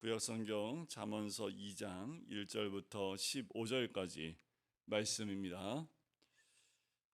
구약성경 잠언서 2장 1절부터 15절까지 말씀입니다.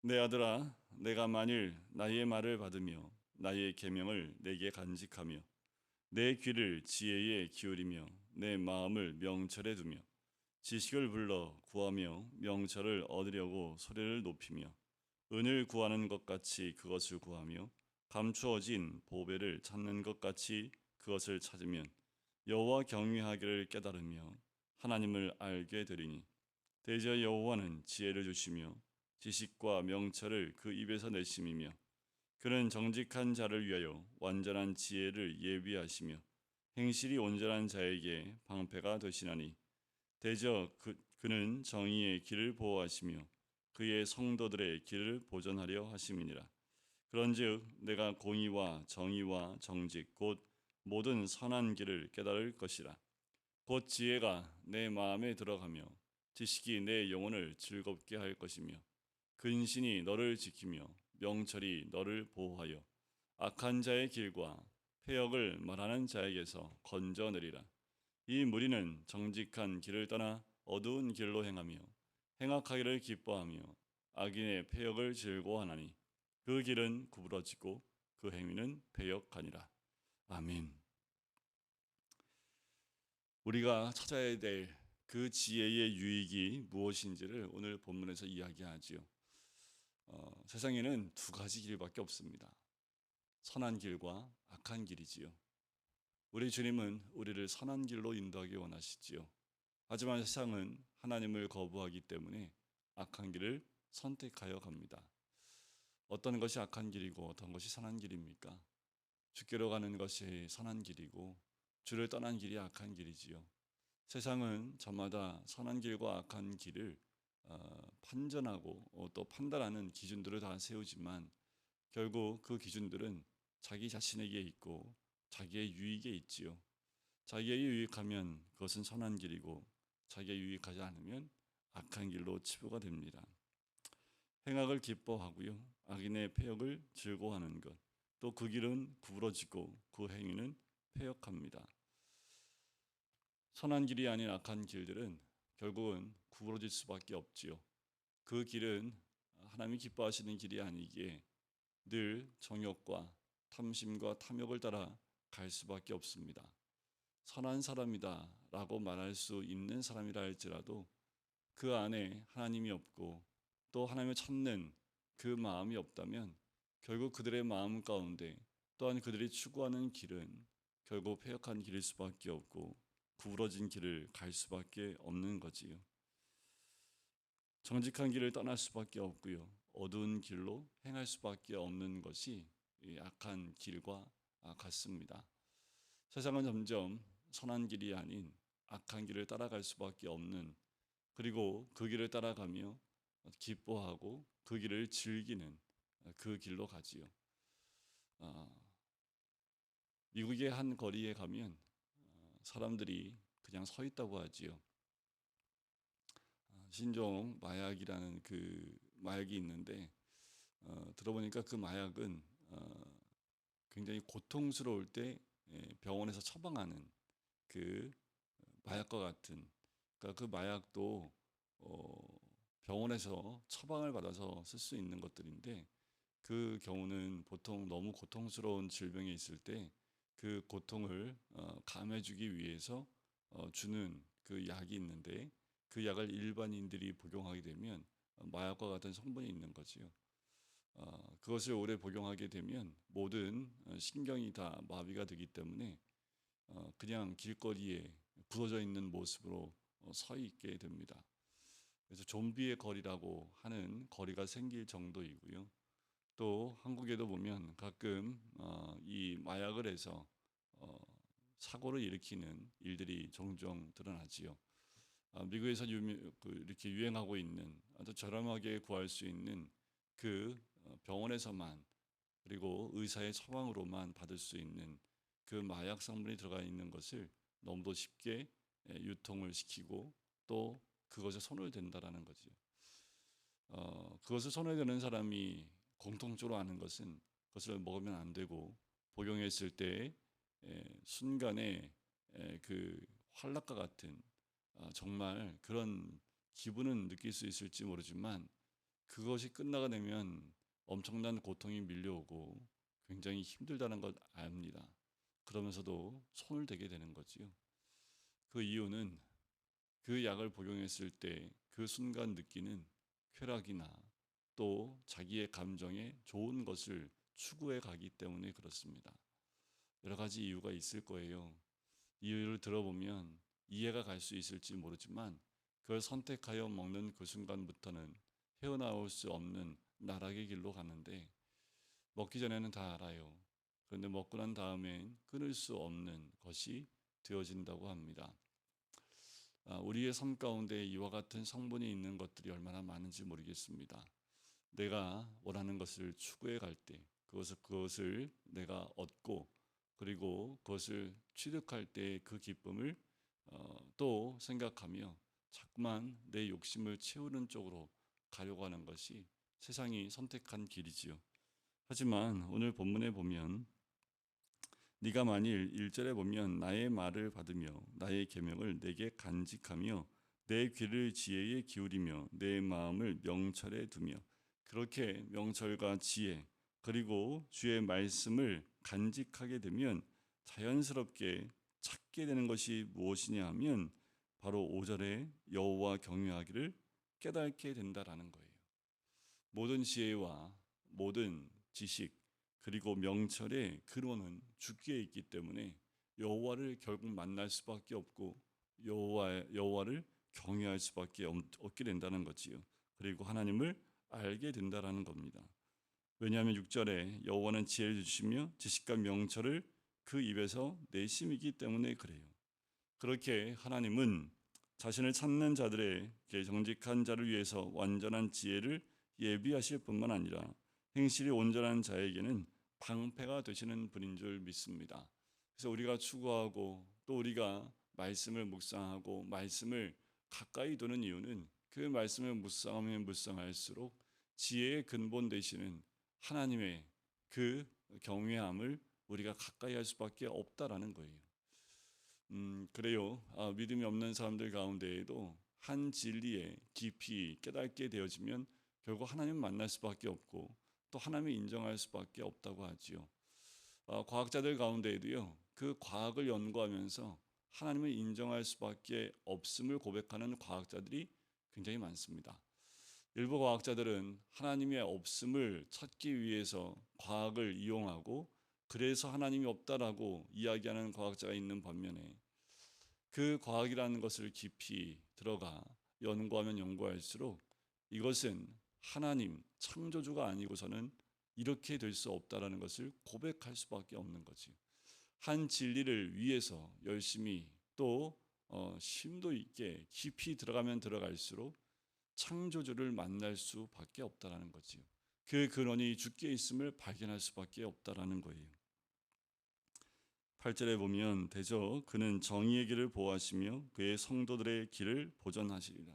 내 아들아, 내가 만일 나의 말을 받으며 나의 계명을 내게 간직하며 내 귀를 지혜에 기울이며 내 마음을 명철에 두며 지식을 불러 구하며 명철을 얻으려고 소리를 높이며 은을 구하는 것 같이 그것을 구하며 감추어진 보배를 찾는 것 같이 그것을 찾으면 여호와 경외하기를 깨달으며 하나님을 알게 되리니 대저 여호와는 지혜를 주시며 지식과 명철을 그 입에서 내심이며 그는 정직한 자를 위하여 완전한 지혜를 예비하시며 행실이 온전한 자에게 방패가 되시나니 대저 그는 정의의 길을 보호하시며 그의 성도들의 길을 보전하려 하심이니라. 그런즉 내가 공의와 정의와 정직 곧 모든 선한 길을 깨달을 것이라. 곧 지혜가 내 마음에 들어가며 지식이 내 영혼을 즐겁게 할 것이며 근신이 너를 지키며 명철이 너를 보호하여 악한 자의 길과 패역을 말하는 자에게서 건져내리라. 이 무리는 정직한 길을 떠나 어두운 길로 행하며 행악하기를 기뻐하며 악인의 패역을 즐거워하나니 그 길은 구부러지고 그 행위는 패역하니라. 아멘. 우리가 찾아야 될 그 지혜의 유익이 무엇인지를 오늘 본문에서 이야기하지요. 세상에는 두 가지 길밖에 없습니다. 선한 길과 악한 길이지요. 우리 주님은 우리를 선한 길로 인도하기 원하시지요. 하지만 세상은 하나님을 거부하기 때문에 악한 길을 선택하여 갑니다. 어떤 것이 악한 길이고 어떤 것이 선한 길입니까? 주께로 가는 것이 선한 길이고 주를 떠난 길이 악한 길이지요. 세상은 저마다 선한 길과 악한 길을 판전하고 또 판단하는 기준들을 다 세우지만 결국 그 기준들은 자기 자신에게 있고 자기의 유익에 있지요. 자기의 유익하면 그것은 선한 길이고 자기의 유익하지 않으면 악한 길로 치부가 됩니다. 행악을 기뻐하고요. 악인의 패역을 즐거워하는 것. 또 그 길은 구부러지고 그 행위는 패역합니다. 선한 길이 아닌 악한 길들은 결국은 구부러질 수밖에 없지요. 그 길은 하나님이 기뻐하시는 길이 아니기에 늘 정욕과 탐심과 탐욕을 따라 갈 수밖에 없습니다. 선한 사람이다 라고 말할 수 있는 사람이라 할지라도 그 안에 하나님이 없고 또 하나님을 찾는 그 마음이 없다면 결국 그들의 마음 가운데 또한 그들이 추구하는 길은 결국 패역한 길일 수밖에 없고 구부러진 길을 갈 수밖에 없는 거지요. 정직한 길을 떠날 수밖에 없고요. 어두운 길로 행할 수밖에 없는 것이 이 악한 길과 같습니다. 세상은 점점 선한 길이 아닌 악한 길을 따라갈 수밖에 없는, 그리고 그 길을 따라가며 기뻐하고 그 길을 즐기는 그 길로 가지요. 미국의 한 거리에 가면 사람들이 그냥 서 있다고 하지요. 신종 마약이라는 그 마약이 있는데 들어보니까 그 마약은 굉장히 고통스러울 때 병원에서 처방하는 그 마약과 같은, 그러니까 그 마약도 병원에서 처방을 받아서 쓸 수 있는 것들인데 그 경우는 보통 너무 고통스러운 질병에 있을 때 그 고통을 감해주기 위해서 주는 그 약이 있는데 그 약을 일반인들이 복용하게 되면 마약과 같은 성분이 있는 거지요. 그것을 오래 복용하게 되면 모든 신경이 다 마비가 되기 때문에 그냥 길거리에 부러져 있는 모습으로 서 있게 됩니다. 그래서 좀비의 거리라고 하는 거리가 생길 정도이고요. 또 한국에도 보면 가끔 이 마약을 해서 사고를 일으키는 일들이 종종 드러나지요. 미국에서 이렇게 유행하고 있는 아주 저렴하게 구할 수 있는 그 병원에서만, 그리고 의사의 처방으로만 받을 수 있는 그 마약 성분이 들어가 있는 것을 너무도 쉽게 유통을 시키고 또 그것에 손을 댄다라는 거죠. 그것을 손에 드는 사람이 공통적으로 아는 것은 그것을 먹으면 안 되고 복용했을 때 순간에 그 환락과 같은 정말 그런 기분은 느낄 수 있을지 모르지만 그것이 끝나가 되면 엄청난 고통이 밀려오고 굉장히 힘들다는 걸 압니다. 그러면서도 손을 대게 되는 거지요. 그 이유는 그 약을 복용했을 때 그 순간 느끼는 쾌락이나 또 자기의 감정에 좋은 것을 추구해 가기 때문에 그렇습니다. 여러 가지 이유가 있을 거예요. 이유를 들어보면 이해가 갈 수 있을지 모르지만 그걸 선택하여 먹는 그 순간부터는 헤어나올 수 없는 나락의 길로 가는데 먹기 전에는 다 알아요. 그런데 먹고 난 다음엔 끊을 수 없는 것이 되어진다고 합니다. 우리의 삶 가운데 이와 같은 성분이 있는 것들이 얼마나 많은지 모르겠습니다. 내가 원하는 것을 추구해 갈 때 그것을 내가 얻고 그리고 그것을 취득할 때 그 기쁨을 또 생각하며 자꾸만 내 욕심을 채우는 쪽으로 가려고 하는 것이 세상이 선택한 길이지요. 하지만 오늘 본문에 보면 네가 만일 1절에 보면 나의 말을 받으며 나의 계명을 내게 간직하며 내 귀를 지혜에 기울이며 내 마음을 명철에 두며 그렇게 명철과 지혜 그리고 주의 말씀을 간직하게 되면 자연스럽게 찾게 되는 것이 무엇이냐 하면 바로 5절에 여호와 경외하기를 깨닫게 된다라는 거예요. 모든 지혜와 모든 지식 그리고 명철의 근원은 주께 있기 때문에 여호와를 결국 만날 수밖에 없고 여호와를 경외할 수밖에 없게 된다는 거지요. 그리고 하나님을 알게 된다라는 겁니다. 왜냐하면 6절에 여호와는 지혜를 주시며 지식과 명철을 그 입에서 내심이기 때문에 그래요. 그렇게 하나님은 자신을 찾는 자들의 정직한 자를 위해서 완전한 지혜를 예비하실 뿐만 아니라 행실이 온전한 자에게는 방패가 되시는 분인 줄 믿습니다. 그래서 우리가 추구하고 또 우리가 말씀을 묵상하고 말씀을 가까이 두는 이유는 그 말씀을 묵상하면 묵상할수록 지혜의 근본 되시는 하나님의 그 경외함을 우리가 가까이 할 수밖에 없다라는 거예요. 그래요. 믿음이 없는 사람들 가운데에도 한 진리에 깊이 깨닫게 되어지면 결국 하나님 만날 수밖에 없고 또 하나님을 인정할 수밖에 없다고 하지요. 과학자들 가운데에도요. 그 과학을 연구하면서 하나님을 인정할 수밖에 없음을 고백하는 과학자들이 굉장히 많습니다. 일부 과학자들은 하나님의 없음을 찾기 위해서 과학을 이용하고 그래서 하나님이 없다라고 이야기하는 과학자가 있는 반면에 그 과학이라는 것을 깊이 들어가 연구하면 연구할수록 이것은 하나님 창조주가 아니고서는 이렇게 될 수 없다라는 것을 고백할 수밖에 없는 거지. 한 진리를 위해서 열심히 또 심도 있게 깊이 들어가면 들어갈수록 창조주를 만날 수밖에 없다라는 거지요. 그 근원이 주께 있음을 발견할 수밖에 없다라는 거예요. 8절에 보면 대저 그는 정의의 길을 보호하시며 그의 성도들의 길을 보전하시리라.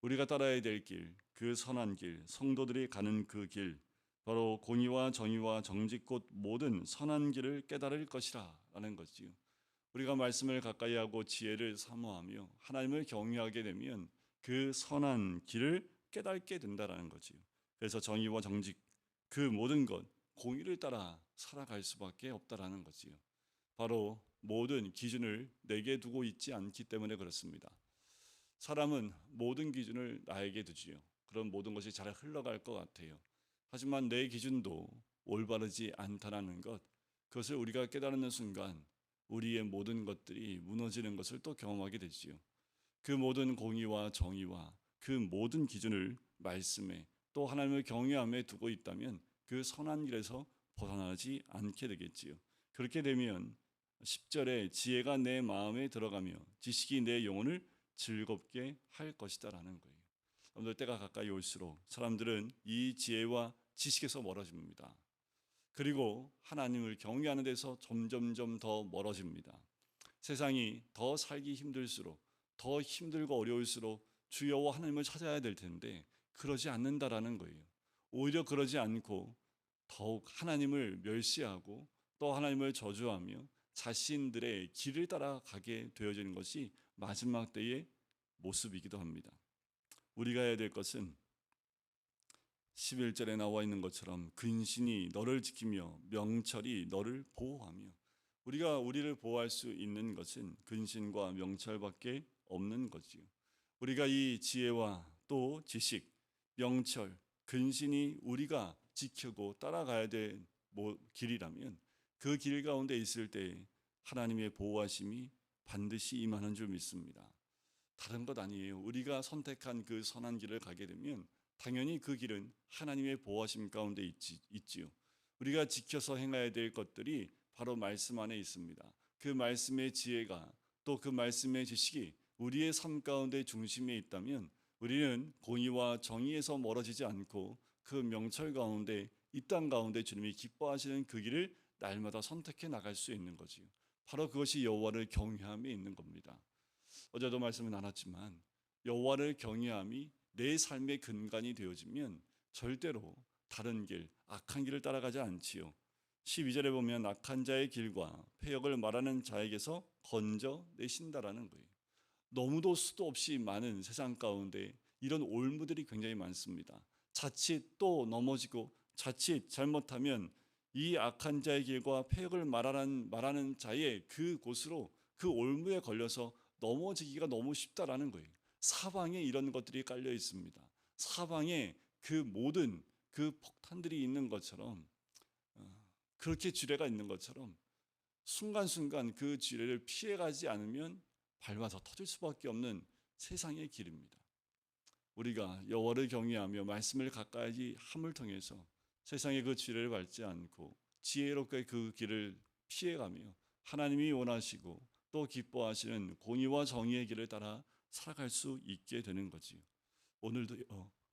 우리가 따라야 될 길, 그 선한 길, 성도들이 가는 그 길, 바로 공의와 정의와 정직 곧 모든 선한 길을 깨달을 것이라 라는 거지요. 우리가 말씀을 가까이 하고 지혜를 사모하며 하나님을 경외하게 되면 그 선한 길을 깨닫게 된다라는 거지요. 그래서 정의와 정직 그 모든 것 공의를 따라 살아갈 수밖에 없다라는 거지요. 바로 모든 기준을 내게 두고 있지 않기 때문에 그렇습니다. 사람은 모든 기준을 나에게 두지요. 그런 모든 것이 잘 흘러갈 것 같아요. 하지만 내 기준도 올바르지 않다라는 것, 그것을 우리가 깨달는 순간 우리의 모든 것들이 무너지는 것을 또 경험하게 되지요. 그 모든 공의와 정의와 그 모든 기준을 말씀에 또 하나님을 경외함에 두고 있다면 그 선한 길에서 벗어나지 않게 되겠지요. 그렇게 되면 10절에 지혜가 내 마음에 들어가며 지식이 내 영혼을 즐겁게 할 것이다라는 거예요. 여러분들 때가 가까이 올수록 사람들은 이 지혜와 지식에서 멀어집니다. 그리고 하나님을 경외하는 데서 점점점 더 멀어집니다. 세상이 더 살기 힘들수록 더 힘들고 어려울수록 주여와 하나님을 찾아야 될 텐데 그러지 않는다라는 거예요. 오히려 그러지 않고 더욱 하나님을 멸시하고 또 하나님을 저주하며 자신들의 길을 따라가게 되어지는 것이 마지막 때의 모습이기도 합니다. 우리가 해야 될 것은 11절에 나와 있는 것처럼 근신이 너를 지키며 명철이 너를 보호하며, 우리가 우리를 보호할 수 있는 것은 근신과 명철밖에 없는 거지요. 우리가 이 지혜와 또 지식, 명철, 근신이 우리가 지키고 따라가야 될 길이라면 그 길 가운데 있을 때 하나님의 보호하심이 반드시 임하는 줄 믿습니다. 다른 것 아니에요. 우리가 선택한 그 선한 길을 가게 되면 당연히 그 길은 하나님의 보호하심 가운데 있지요. 우리가 지켜서 행해야 될 것들이 바로 말씀 안에 있습니다. 그 말씀의 지혜가 또 그 말씀의 지식이 우리의 삶 가운데 중심에 있다면 우리는 공의와 정의에서 멀어지지 않고 그 명철 가운데, 이 땅 가운데 주님이 기뻐하시는 그 길을 날마다 선택해 나갈 수 있는 거지요. 바로 그것이 여호와를 경외함에 있는 겁니다. 어제도 말씀을 나눴지만 여호와를 경외함이 내 삶의 근간이 되어지면 절대로 다른 길, 악한 길을 따라가지 않지요. 12절에 보면 악한 자의 길과 패역을 말하는 자에게서 건져내신다라는 거예요. 너무도 수도 없이 많은 세상 가운데 이런 올무들이 굉장히 많습니다. 자칫 또 넘어지고 자칫 잘못하면 이 악한 자의 길과 패역을 말하는 자의 그 곳으로, 그 올무에 걸려서 넘어지기가 너무 쉽다라는 거예요. 사방에 이런 것들이 깔려 있습니다. 사방에 그 모든 그 폭탄들이 있는 것처럼, 그렇게 지뢰가 있는 것처럼 순간순간 그 지뢰를 피해가지 않으면 밟아서 터질 수밖에 없는 세상의 길입니다. 우리가 여호와를 경외하며 말씀을 가까이 함을 통해서 세상의 그 지뢰를 밟지 않고 지혜롭게 그 길을 피해가며 하나님이 원하시고 또 기뻐하시는 공의와 정의의 길을 따라 살아갈 수 있게 되는 거지요. 오늘도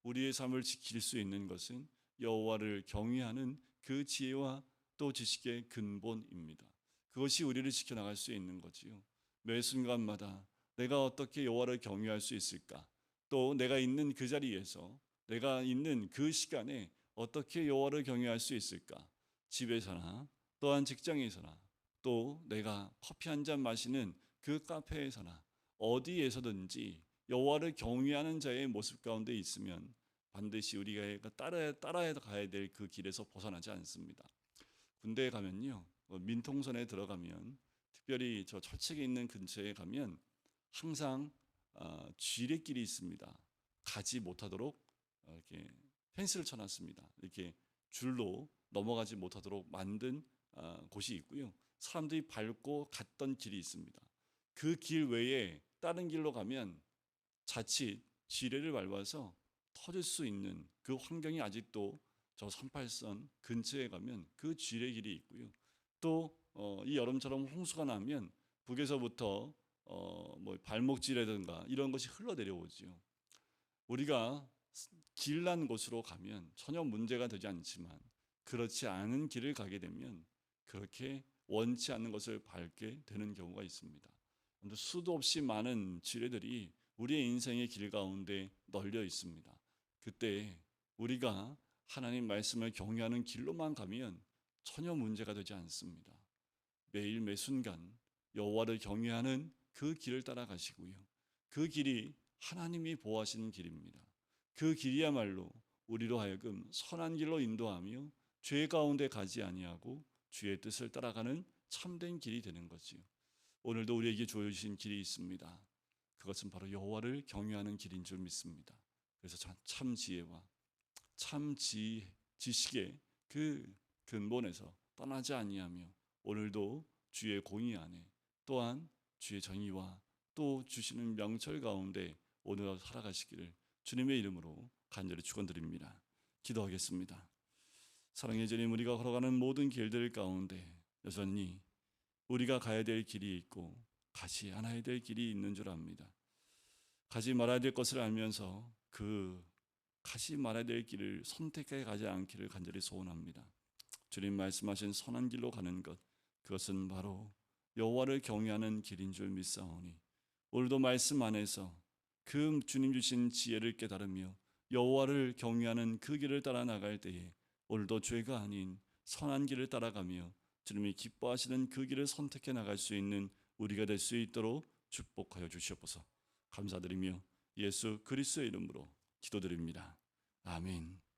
우리의 삶을 지킬 수 있는 것은 여호와를 경외하는 그 지혜와 또 지식의 근본입니다. 그것이 우리를 지켜나갈 수 있는 거지요. 매 순간마다 내가 어떻게 여호와를 경외할 수 있을까? 또 내가 있는 그 자리에서, 내가 있는 그 시간에 어떻게 여호와를 경외할 수 있을까? 집에서나 또한 직장에서나 또 내가 커피 한 잔 마시는 그 카페에서나 어디에서든지 여호와를 경외하는 자의 모습 가운데 있으면 반드시 우리가 따라야 가야 될 그 길에서 벗어나지 않습니다. 군대에 가면요, 민통선에 들어가면, 특별히 저 철책에 있는 근처에 가면 항상 쥐레길이 있습니다. 가지 못하도록 이렇게 펜스를 쳐놨습니다. 이렇게 줄로 넘어가지 못하도록 만든 곳이 있고요. 사람들이 밟고 갔던 길이 있습니다. 그 길 외에 다른 길로 가면 자칫 지뢰를 밟아서 터질 수 있는 그 환경이 아직도 저 38선 근처에 가면 그 지뢰 길이 있고요. 또 이 여름처럼 홍수가 나면 북에서부터 뭐 발목지라든가 이런 것이 흘러내려오지요. 우리가 길난 곳으로 가면 전혀 문제가 되지 않지만 그렇지 않은 길을 가게 되면 그렇게 원치 않는 것을 밟게 되는 경우가 있습니다. 수도 없이 많은 지뢰들이 우리의 인생의 길 가운데 널려 있습니다. 그때 우리가 하나님 말씀을 경외하는 길로만 가면 전혀 문제가 되지 않습니다. 매일 매 순간 여호와를 경외하는 그 길을 따라가시고요. 그 길이 하나님이 보호하시는 길입니다. 그 길이야말로 우리로 하여금 선한 길로 인도하며 죄 가운데 가지 아니하고 주의 뜻을 따라가는 참된 길이 되는 거지요. 오늘도 우리에게 주어주신 길이 있습니다. 그것은 바로 여호와를 경외하는 길인 줄 믿습니다. 그래서 참 지혜와 참 지식의 그 근본에서 떠나지 아니하며 오늘도 주의 공의 안에 또한 주의 정의와 또 주시는 명철 가운데 오늘 살아가시기를 주님의 이름으로 간절히 축원드립니다. 기도하겠습니다. 사랑의 주님, 우리가 걸어가는 모든 길들 가운데 여전히 우리가 가야 될 길이 있고 가지 않아야 될 길이 있는 줄 압니다. 가지 말아야 될 것을 알면서 그 가지 말아야 될 길을 선택해 가지 않기를 간절히 소원합니다. 주님 말씀하신 선한 길로 가는 것, 그것은 바로 여호와를 경외하는 길인 줄 믿사오니 오늘도 말씀 안에서 그 주님 주신 지혜를 깨달으며 여호와를 경외하는 그 길을 따라 나갈 때에 오늘도 죄가 아닌 선한 길을 따라가며 주님이 기뻐하시는 그 길을 선택해 나갈 수 있는 우리가 될 수 있도록 축복하여 주시옵소서. 감사드리며 예수 그리스도의 이름으로 기도드립니다. 아멘.